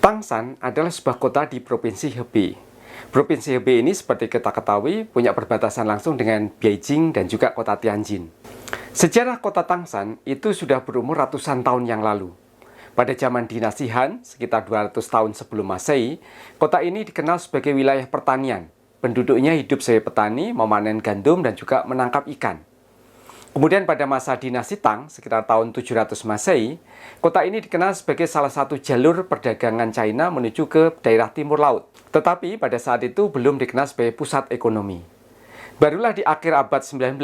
Tangshan adalah sebuah kota di Provinsi Hebei. Provinsi Hebei ini seperti kita ketahui punya perbatasan langsung dengan Beijing dan juga kota Tianjin. Sejarah kota Tangshan itu sudah berumur ratusan tahun yang lalu. Pada zaman dinasti Han, sekitar 200 tahun sebelum Masehi, kota ini dikenal sebagai wilayah pertanian. Penduduknya hidup sebagai petani, memanen gandum dan juga menangkap ikan. Kemudian pada masa dinasti Tang, sekitar tahun 700 Masehi, kota ini dikenal sebagai salah satu jalur perdagangan China menuju ke daerah timur laut. Tetapi pada saat itu belum dikenal sebagai pusat ekonomi. Barulah di akhir abad 19,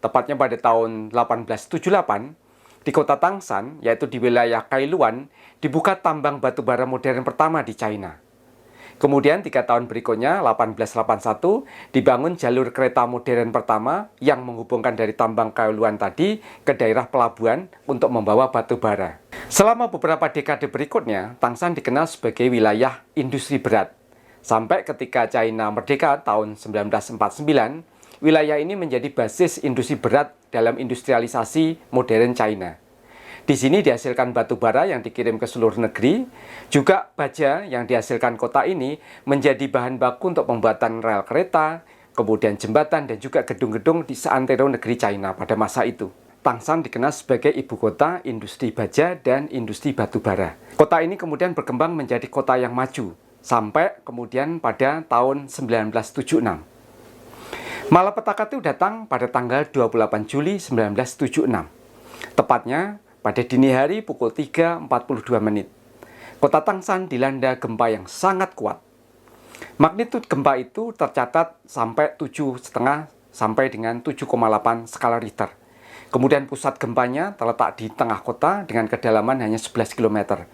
tepatnya pada tahun 1878, di kota Tangshan, yaitu di wilayah Kailuan, dibuka tambang batu bara modern pertama di China. Kemudian 3 tahun berikutnya, 1881, dibangun jalur kereta modern pertama yang menghubungkan dari tambang Kailuan tadi ke daerah pelabuhan untuk membawa batu bara. Selama beberapa dekade berikutnya, Tangshan dikenal sebagai wilayah industri berat. Sampai ketika China merdeka tahun 1949, wilayah ini menjadi basis industri berat dalam industrialisasi modern China. Di sini dihasilkan batu bara yang dikirim ke seluruh negeri, juga baja yang dihasilkan kota ini menjadi bahan baku untuk pembuatan rel kereta, kemudian jembatan dan juga gedung-gedung di seantero negeri China pada masa itu. Tangshan dikenal sebagai ibu kota industri baja dan industri batu bara. Kota ini kemudian berkembang menjadi kota yang maju, sampai kemudian pada tahun 1976. Malapetaka itu datang pada tanggal 28 Juli 1976. Tepatnya pada dini hari pukul 3.42 menit. Kota Tangshan dilanda gempa yang sangat kuat. Magnitud gempa itu tercatat sampai 7,5 sampai dengan 7,8 skala Richter. Kemudian pusat gempanya terletak di tengah kota dengan kedalaman hanya 11 km.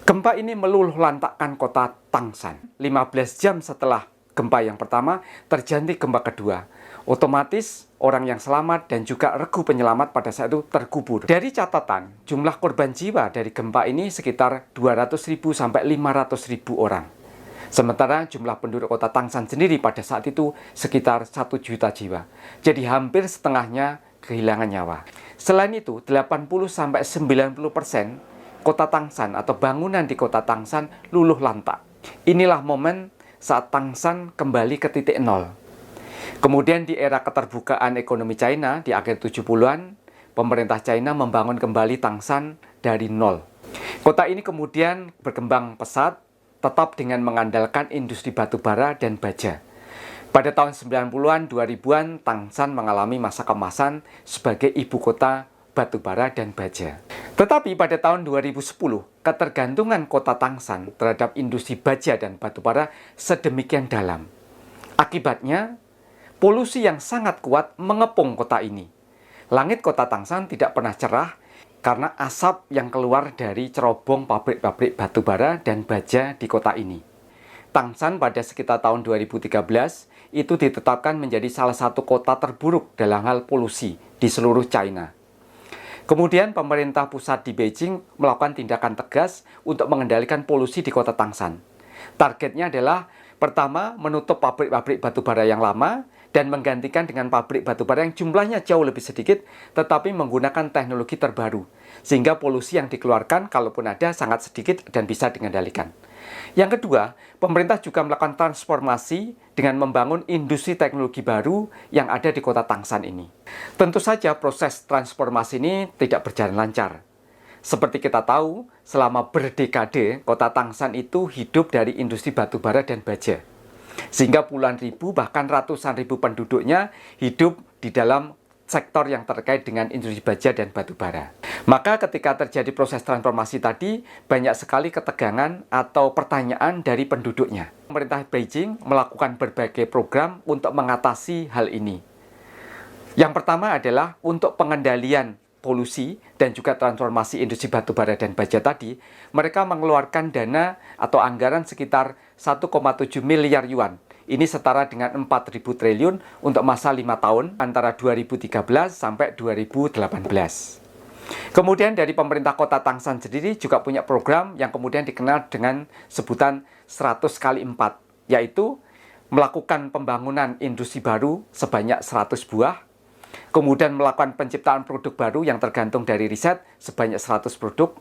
Gempa ini meluluh lantakkan kota Tangshan. 15 jam setelah gempa yang pertama, terjadi gempa kedua. Otomatis orang yang selamat dan juga regu penyelamat pada saat itu terkubur. Dari catatan, jumlah korban jiwa dari gempa ini sekitar 200.000 sampai 500.000 orang. Sementara jumlah penduduk kota Tangshan sendiri pada saat itu sekitar 1 juta jiwa. Jadi hampir setengahnya kehilangan nyawa. Selain itu, 80 sampai 90% kota Tangshan atau bangunan di kota Tangshan luluh lantak. Inilah momen saat Tangshan kembali ke titik nol. Kemudian di era keterbukaan ekonomi China di akhir 70-an, pemerintah China membangun kembali Tangshan dari nol. Kota ini kemudian berkembang pesat, tetap dengan mengandalkan industri batu bara dan baja. Pada tahun 90-an, 2000-an, Tangshan mengalami masa kemasan sebagai ibu kota batu bara dan baja. Tetapi pada tahun 2010, ketergantungan kota Tangshan terhadap industri baja dan batu bara sedemikian dalam. Akibatnya, polusi yang sangat kuat mengepung kota ini. Langit kota Tangshan tidak pernah cerah karena asap yang keluar dari cerobong pabrik-pabrik batu bara dan baja di kota ini. Tangshan pada sekitar tahun 2013 itu ditetapkan menjadi salah satu kota terburuk dalam hal polusi di seluruh China. Kemudian pemerintah pusat di Beijing melakukan tindakan tegas untuk mengendalikan polusi di kota Tangshan. Targetnya adalah pertama, menutup pabrik-pabrik batu bara yang lama dan menggantikan dengan pabrik batu bara yang jumlahnya jauh lebih sedikit tetapi menggunakan teknologi terbaru sehingga polusi yang dikeluarkan kalaupun ada sangat sedikit dan bisa dikendalikan. Yang kedua, pemerintah juga melakukan transformasi dengan membangun industri teknologi baru yang ada di kota Tangshan ini. Tentu saja proses transformasi ini tidak berjalan lancar. Seperti kita tahu, selama berdekade, kota Tangshan itu hidup dari industri batu bara dan baja. Sehingga puluhan ribu bahkan ratusan ribu penduduknya hidup di dalam sektor yang terkait dengan industri baja dan batu bara. Maka ketika terjadi proses transformasi tadi, banyak sekali ketegangan atau pertanyaan dari penduduknya. Pemerintah Beijing melakukan berbagai program untuk mengatasi hal ini. Yang pertama adalah untuk pengendalian polusi dan juga transformasi industri batu bara dan baja tadi, mereka mengeluarkan dana atau anggaran sekitar 1,7 miliar yuan. Ini setara dengan 4.000 triliun untuk masa 5 tahun antara 2013 sampai 2018. Kemudian dari pemerintah kota Tangshan sendiri juga punya program yang kemudian dikenal dengan sebutan 100x4, yaitu melakukan pembangunan industri baru sebanyak 100 buah, kemudian melakukan penciptaan produk baru yang tergantung dari riset sebanyak 100 produk.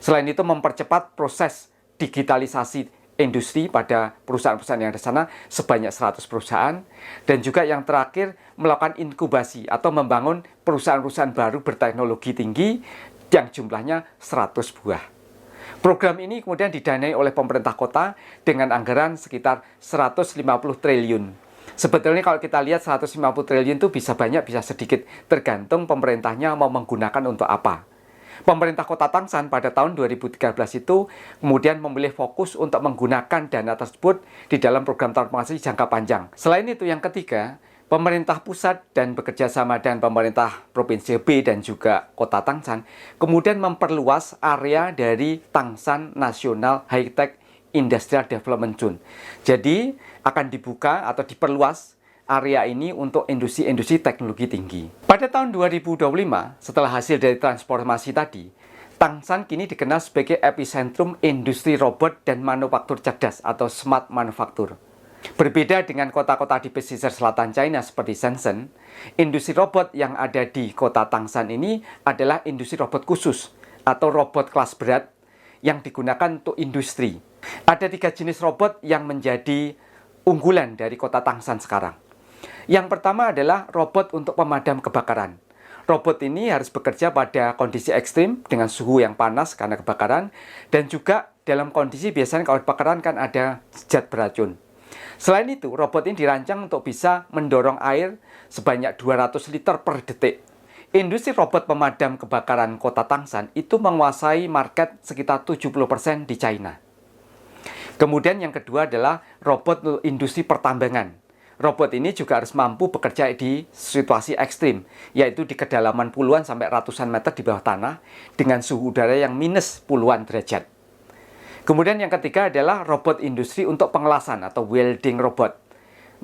Selain itu mempercepat proses digitalisasi industri pada perusahaan-perusahaan yang ada di sana sebanyak 100 perusahaan, dan juga yang terakhir melakukan inkubasi atau membangun perusahaan-perusahaan baru berteknologi tinggi yang jumlahnya 100 buah. Program ini kemudian didanai oleh pemerintah kota dengan anggaran sekitar 150 triliun. Sebetulnya kalau kita lihat 150 triliun itu bisa banyak, bisa sedikit, tergantung pemerintahnya mau menggunakan untuk apa. Pemerintah Kota Tangshan pada tahun 2013 itu kemudian memilih fokus untuk menggunakan dana tersebut di dalam program transformasi jangka panjang. Selain itu, yang ketiga, pemerintah pusat dan bekerja sama dengan pemerintah Provinsi Hebei dan juga Kota Tangshan kemudian memperluas area dari Tangshan National High Tech Industrial Development Zone. Jadi akan dibuka atau diperluas area ini untuk industri-industri teknologi tinggi. Pada tahun 2025, setelah hasil dari transformasi tadi, Tangshan kini dikenal sebagai epicentrum industri robot dan manufaktur cerdas atau smart manufacture. Berbeda dengan kota-kota di pesisir selatan China seperti Shenzhen, industri robot yang ada di kota Tangshan ini adalah industri robot khusus atau robot kelas berat yang digunakan untuk industri. Ada 3 jenis robot yang menjadi unggulan dari kota Tangshan sekarang. Yang pertama adalah robot untuk pemadam kebakaran. Robot ini harus bekerja pada kondisi ekstrim dengan suhu yang panas karena kebakaran, dan juga dalam kondisi biasanya kalau kebakaran kan ada zat beracun. Selain itu, robot ini dirancang untuk bisa mendorong air sebanyak 200 liter per detik. Industri robot pemadam kebakaran kota Tangshan itu menguasai market sekitar 70% di China. Kemudian yang kedua adalah robot industri pertambangan. Robot ini juga harus mampu bekerja di situasi ekstrim, yaitu di kedalaman puluhan sampai ratusan meter di bawah tanah dengan suhu udara yang minus puluhan derajat. Kemudian yang ketiga adalah robot industri untuk pengelasan atau welding robot.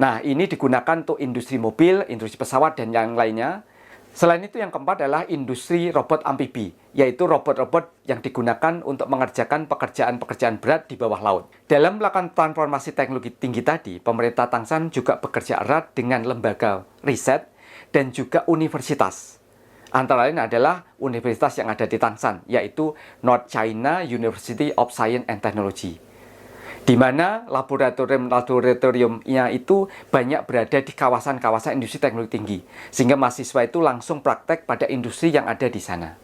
Nah, ini digunakan untuk industri mobil, industri pesawat, dan yang lainnya. Selain itu, yang keempat adalah industri robot amfibi, yaitu robot-robot yang digunakan untuk mengerjakan pekerjaan-pekerjaan berat di bawah laut. Dalam melakukan transformasi teknologi tinggi tadi, pemerintah Tangshan juga bekerja erat dengan lembaga riset dan juga universitas. Antara lain adalah universitas yang ada di Tangshan, yaitu North China University of Science and Technology, di mana laboratorium-laboratoriumnya itu banyak berada di kawasan-kawasan industri teknologi tinggi, sehingga mahasiswa itu langsung praktek pada industri yang ada di sana.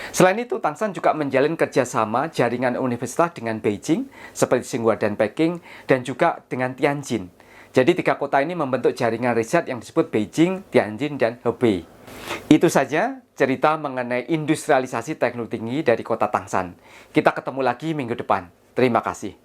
Selain itu, Tangshan juga menjalin kerjasama jaringan universitas dengan Beijing, seperti Tsinghua dan Peking, dan juga dengan Tianjin. Jadi 3 kota ini membentuk jaringan riset yang disebut Beijing, Tianjin, dan Hebei. Itu saja cerita mengenai industrialisasi teknologi tinggi dari kota Tangshan. Kita ketemu lagi minggu depan. Terima kasih.